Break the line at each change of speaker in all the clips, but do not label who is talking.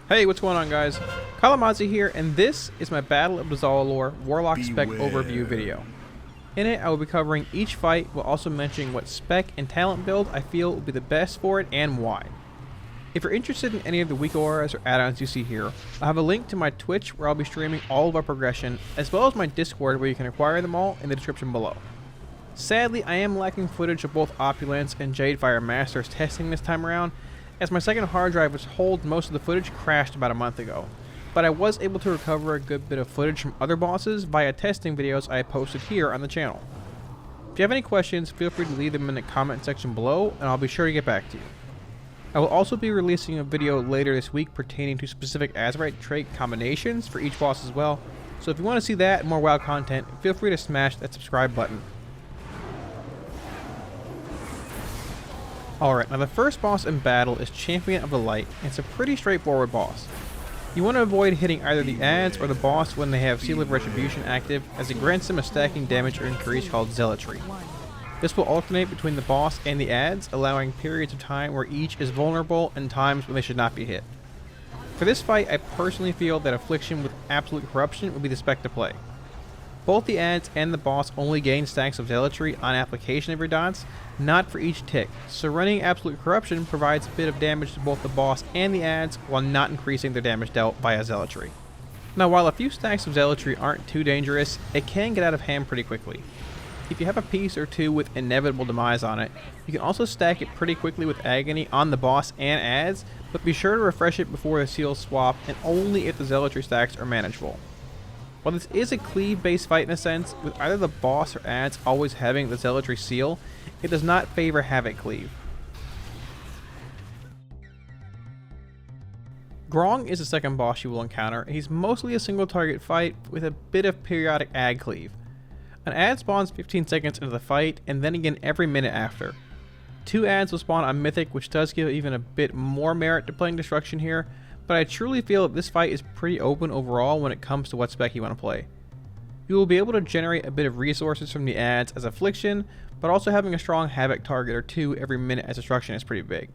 Hey, what's going on, guys? Kalamazi here, and this is my Battle of Dazal'alor Warlock spec overview video. In it, I will be covering each fight while also mentioning what spec and talent build I feel will be the best for it and why. If you're interested in any of the weak auras or add-ons you see here, I have a link to my Twitch where I'll be streaming all of our progression, as well as my Discord where you can acquire them all in the description below. Sadly, I am lacking footage of both Opulence and Jade Masters testing this time around, as my second hard drive, which holds most of the footage, crashed about a month ago. But I was able to recover a good bit of footage from other bosses via testing videos I posted here on the channel. If you have any questions, feel free to leave them in the comment section below, and I'll be sure to get back to you. I will also be releasing a video later this week pertaining to specific Azerite trait combinations for each boss as well, so if you want to see that and more WoW content, feel free to smash that subscribe button. Alright, now the first boss in battle is Champion of the Light, and it's a pretty straightforward boss. You want to avoid hitting either the adds or the boss when they have Seal of Retribution active, as it grants them a stacking damage increase called Zealotry. This will alternate between the boss and the adds, allowing periods of time where each is vulnerable and times when they should not be hit. For this fight, I personally feel that Affliction with Absolute Corruption would be the spec to play. Both the adds and the boss only gain stacks of Zealotry on application of your dots, not for each tick, so running Absolute Corruption provides a bit of damage to both the boss and the adds while not increasing their damage dealt via Zealotry. Now, while a few stacks of Zealotry aren't too dangerous, it can get out of hand pretty quickly. If you have a piece or two with Inevitable Demise on it, you can also stack it pretty quickly with Agony on the boss and adds, but be sure to refresh it before the seals swap and only if the Zealotry stacks are manageable. While this is a cleave based fight in a sense, with either the boss or adds always having the Zealotry seal, it does not favor Havoc cleave. Grong is the second boss you will encounter, and he's mostly a single target fight with a bit of periodic ag cleave. An add spawns 15 seconds into the fight, and then again every minute after. 2 adds will spawn on Mythic, which does give even a bit more merit to playing Destruction here, but I truly feel that this fight is pretty open overall when it comes to what spec you want to play. You will be able to generate a bit of resources from the adds as Affliction, but also having a strong Havoc target or 2 every minute as Destruction is pretty big.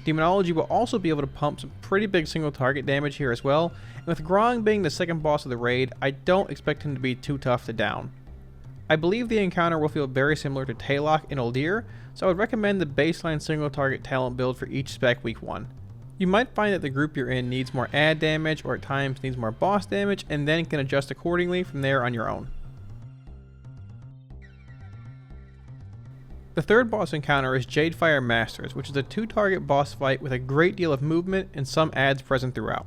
Demonology will also be able to pump some pretty big single target damage here as well, and with Grong being the second boss of the raid, I don't expect him to be too tough to down. I believe the encounter will feel very similar to Taylock in Uldir, so I would recommend the baseline single target talent build for each spec week 1. You might find that the group you're in needs more add damage or at times needs more boss damage, and then can adjust accordingly from there on your own. The third boss encounter is Jade Masters, which is a 2-target boss fight with a great deal of movement and some adds present throughout.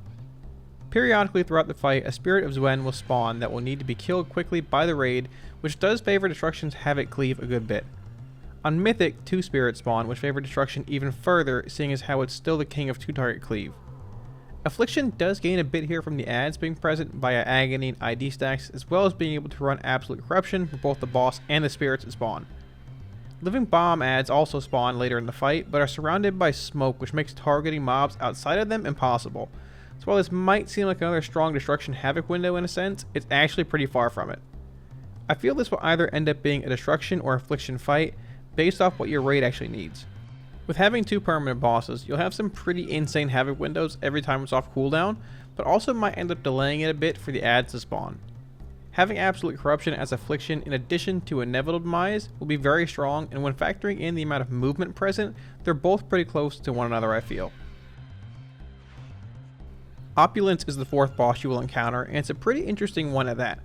Periodically throughout the fight, a Spirit of Zwen will spawn that will need to be killed quickly by the raid, which does favor Destruction's Havoc cleave a good bit. On Mythic, 2 spirits spawn, which favor Destruction even further, seeing as how it's still the king of 2-target cleave. Affliction does gain a bit here from the adds being present via Agony and ID stacks, as well as being able to run Absolute Corruption for both the boss and the spirits that spawn. Living Bomb adds also spawn later in the fight, but are surrounded by smoke, which makes targeting mobs outside of them impossible. So while this might seem like another strong Destruction Havoc window in a sense, it's actually pretty far from it. I feel this will either end up being a Destruction or Affliction fight, based off what your raid actually needs. With having 2 permanent bosses, you'll have some pretty insane Havoc windows every time it's off cooldown, but also might end up delaying it a bit for the adds to spawn. Having Absolute Corruption as Affliction in addition to Inevitable Demise will be very strong, and when factoring in the amount of movement present, they're both pretty close to one another, I feel. Opulence is the 4th boss you will encounter, and it's a pretty interesting one at that.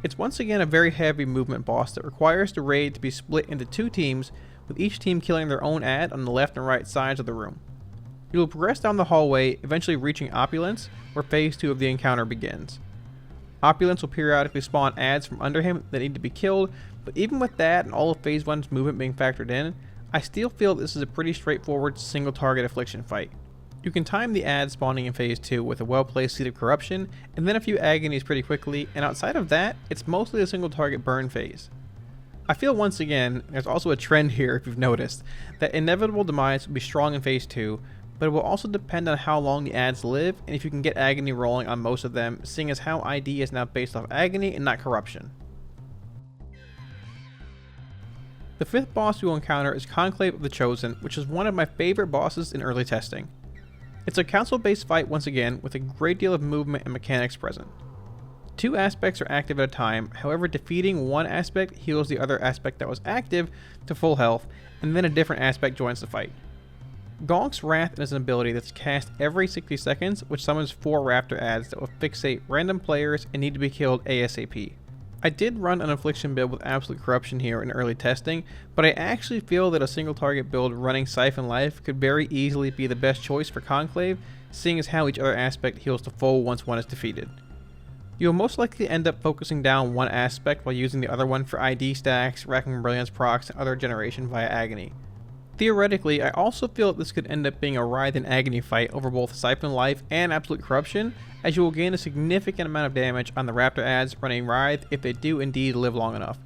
It's once again a very heavy movement boss that requires the raid to be split into 2 teams, with each team killing their own add on the left and right sides of the room. You will progress down the hallway, eventually reaching Opulence, where phase 2 of the encounter begins. Opulence will periodically spawn adds from under him that need to be killed, but even with that and all of phase 1's movement being factored in, I still feel this is a pretty straightforward single target Affliction fight. You can time the add spawning in phase 2 with a well-placed Seed of Corruption, and then a few agonies pretty quickly, and outside of that, it's mostly a single target burn phase. I feel once again, there's also a trend here if you've noticed, that Inevitable Demise will be strong in phase 2, but it will also depend on how long the adds live, and if you can get Agony rolling on most of them, seeing as how ID is now based off Agony and not Corruption. The 5th boss you will encounter is Conclave of the Chosen, which is one of my favorite bosses in early testing. It's a council-based fight once again, with a great deal of movement and mechanics present. 2 aspects are active at a time, however defeating one aspect heals the other aspect that was active to full health, and then a different aspect joins the fight. Gonk's Wrath is an ability that's cast every 60 seconds, which summons 4 raptor adds that will fixate random players and need to be killed ASAP. I did run an Affliction build with Absolute Corruption here in early testing, but I actually feel that a single target build running Siphon Life could very easily be the best choice for Conclave, seeing as how each other aspect heals to full once one is defeated. You will most likely end up focusing down one aspect while using the other one for ID stacks, Racking Brilliance procs, and other generation via Agony. Theoretically, I also feel that this could end up being a Writhe and Agony fight over both Siphon Life and Absolute Corruption, as you will gain a significant amount of damage on the Raptor adds running Writhe if they do indeed live long enough.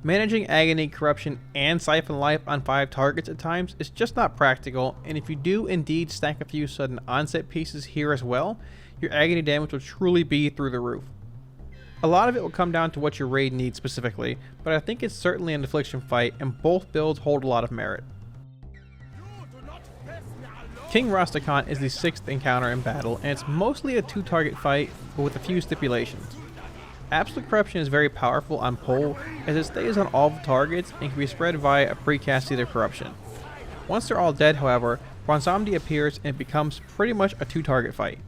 Managing Agony, Corruption, and Siphon Life on 5 targets at times is just not practical, and if you do indeed stack a few sudden onset pieces here as well, your Agony damage will truly be through the roof. A lot of it will come down to what your raid needs specifically, but I think it's certainly an Affliction fight, and both builds hold a lot of merit. King Rusticana is the 6th encounter in battle, and it's mostly a 2-target fight, but with a few stipulations. Absolute Corruption is very powerful on pull, as it stays on all the targets and can be spread via a precast Seed of Corruption. Once they're all dead, however, Bwonsamdi appears and it becomes pretty much a 2-target fight.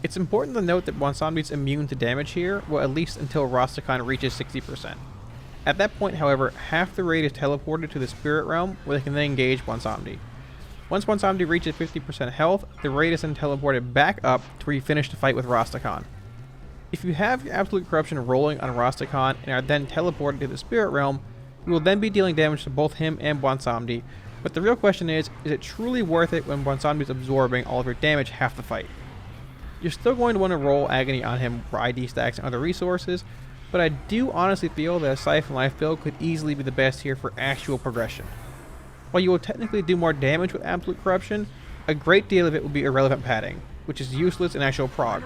It's important to note that Bwonsamdi is immune to damage here, well at least until Rusticana reaches 60%. At that point, however, half the raid is teleported to the Spirit Realm, where they can then engage Bwonsamdi. Once Bwonsamdi reaches 50% health, the raid is then teleported back up to where you finish the fight with Rusticana. If you have your Absolute Corruption rolling on Rusticana and are then teleported to the Spirit Realm, you will then be dealing damage to both him and Bwonsamdi, but the real question is it truly worth it when Bwonsamdi is absorbing all of your damage half the fight? You're still going to want to roll Agony on him for ID stacks and other resources, but I do honestly feel that a Siphon Life build could easily be the best here for actual progression. While you will technically do more damage with Absolute Corruption, a great deal of it will be irrelevant padding, which is useless in actual prog.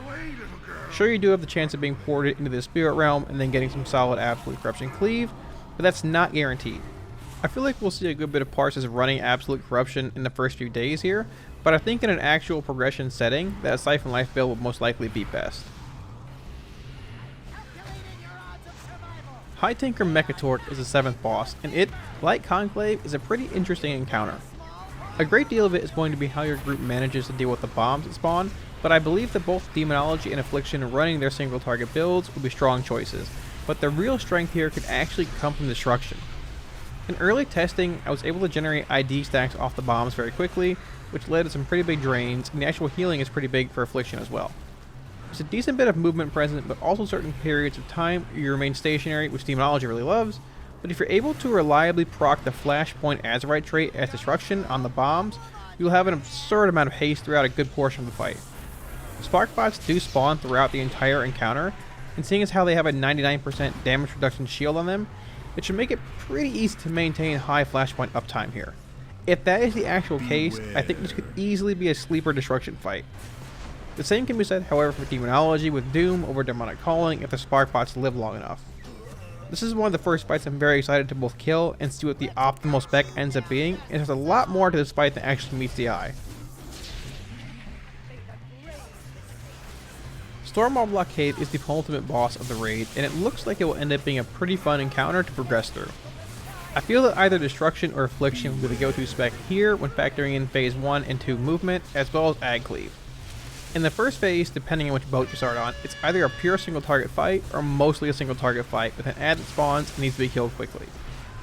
Sure, you do have the chance of being ported into the Spirit Realm and then getting some solid Absolute Corruption cleave, but that's not guaranteed. I feel like we'll see a good bit of parses running Absolute Corruption in the first few days here, but I think in an actual progression setting, that a Siphon Life build will most likely be best. High Tinker Mekka is the 7th boss, and it, like Conclave, is a pretty interesting encounter. A great deal of it is going to be how your group manages to deal with the bombs that spawn, but I believe that both Demonology and Affliction running their single target builds will be strong choices, but the real strength here could actually come from Destruction. In early testing, I was able to generate ID stacks off the bombs very quickly, which led to some pretty big drains, and the actual healing is pretty big for Affliction as well. There's a decent bit of movement present, but also certain periods of time you remain stationary, which Demonology really loves, but if you're able to reliably proc the Flashpoint Azurite trait as Destruction on the bombs, you'll have an absurd amount of haste throughout a good portion of the fight. Sparkbots do spawn throughout the entire encounter, and seeing as how they have a 99% damage reduction shield on them, it should make it pretty easy to maintain high Flashpoint uptime here. If that is the actual case, I think this could easily be a sleeper Destruction fight. The same can be said, however, for Demonology with Doom over Demonic Calling if the Sparkbots live long enough. This is one of the first fights I'm very excited to both kill and see what the optimal spec ends up being, and there's a lot more to this fight than actually meets the eye. Stormwall Blockade is the penultimate boss of the raid, and it looks like it will end up being a pretty fun encounter to progress through. I feel that either Destruction or Affliction will be the go-to spec here when factoring in phase 1 and 2 movement, as well as Ag Cleave. In the first phase, depending on which boat you start on, it's either a pure single target fight or mostly a single target fight with an ad that spawns and needs to be killed quickly.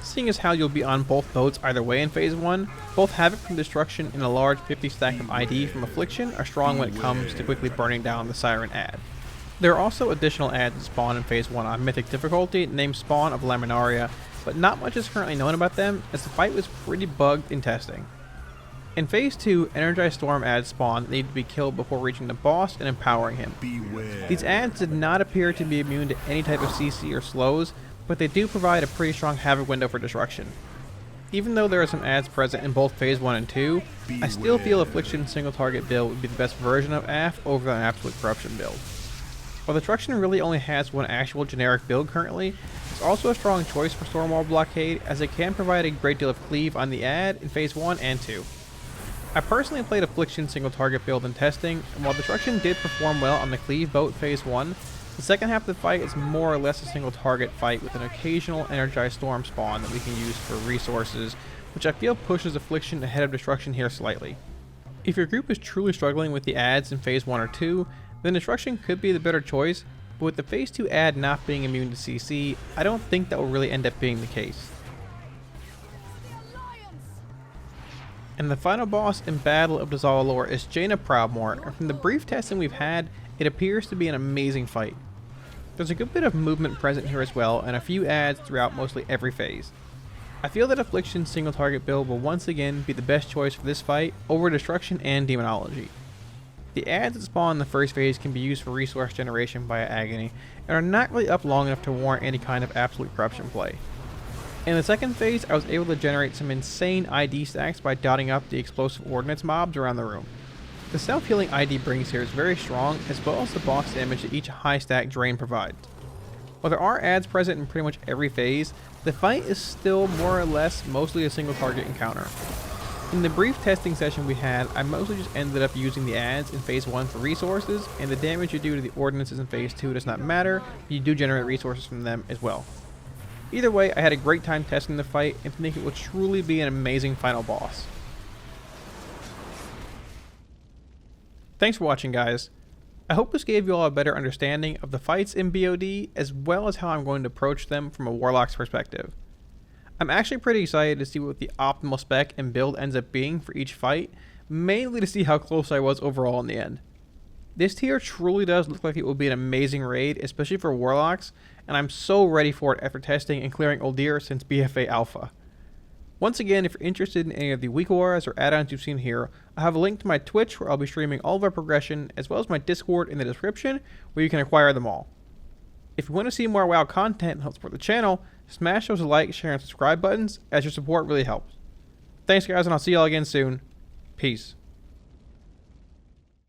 Seeing as how you'll be on both boats either way in phase 1, both Havoc from Destruction and a large 50 stack of ID from Affliction are strong when it comes to quickly burning down the Siren ad. There are also additional ads that spawn in phase 1 on Mythic difficulty named Spawn of Laminaria, but not much is currently known about them as the fight was pretty bugged in testing. In phase 2, Energized Storm ads spawn that need to be killed before reaching the boss and empowering him. Beware. These ads did not appear to be immune to any type of CC or slows, but they do provide a pretty strong Havoc window for Destruction. Even though there are some ads present in both phase 1 and 2, I still feel Affliction's single target build would be the best version of AF over an Absolute Corruption build. While Destruction really only has one actual generic build currently, it's also a strong choice for Stormwall Blockade as it can provide a great deal of cleave on the ad in phase 1 and 2. I personally played Affliction single target build in testing, and while Destruction did perform well on the Cleave boat phase 1, the second half of the fight is more or less a single target fight with an occasional energized storm spawn that we can use for resources, which I feel pushes Affliction ahead of Destruction here slightly. If your group is truly struggling with the adds in phase 1 or 2, then Destruction could be the better choice, but with the phase 2 add not being immune to CC, I don't think that will really end up being the case. And the final boss in Battle of Dazal'alor is Jaina Proudmoore, and from the brief testing we've had, it appears to be an amazing fight. There's a good bit of movement present here as well, and a few adds throughout mostly every phase. I feel that Affliction's single target build will once again be the best choice for this fight over Destruction and Demonology. The adds that spawn in the first phase can be used for resource generation via Agony, and are not really up long enough to warrant any kind of absolute corruption play. In the second phase, I was able to generate some insane ID stacks by dotting up the explosive ordnance mobs around the room. The self-healing ID brings here is very strong, as well as the boss damage that each high stack drain provides. While there are adds present in pretty much every phase, the fight is still more or less mostly a single target encounter. In the brief testing session we had, I mostly just ended up using the adds in phase 1 for resources, and the damage you do to the ordnances in phase 2 does not matter, you do generate resources from them as well. Either way, I had a great time testing the fight and think it will truly be an amazing final boss. Thanks for watching, guys. I hope this gave you all a better understanding of the fights in BOD, as well as how I'm going to approach them from a Warlock's perspective. I'm actually pretty excited to see what the optimal spec and build ends up being for each fight, mainly to see how close I was overall in the end. This tier truly does look like it will be an amazing raid, especially for Warlocks, and I'm so ready for it after testing and clearing Uldir since BFA Alpha. Once again, if you're interested in any of the weak auras or add-ons you've seen here, I have a link to my Twitch where I'll be streaming all of our progression, as well as my Discord in the description where you can acquire them all. If you want to see more WoW content and help support the channel, smash those like, share, and subscribe buttons, as your support really helps. Thanks guys, and I'll see y'all again soon. Peace.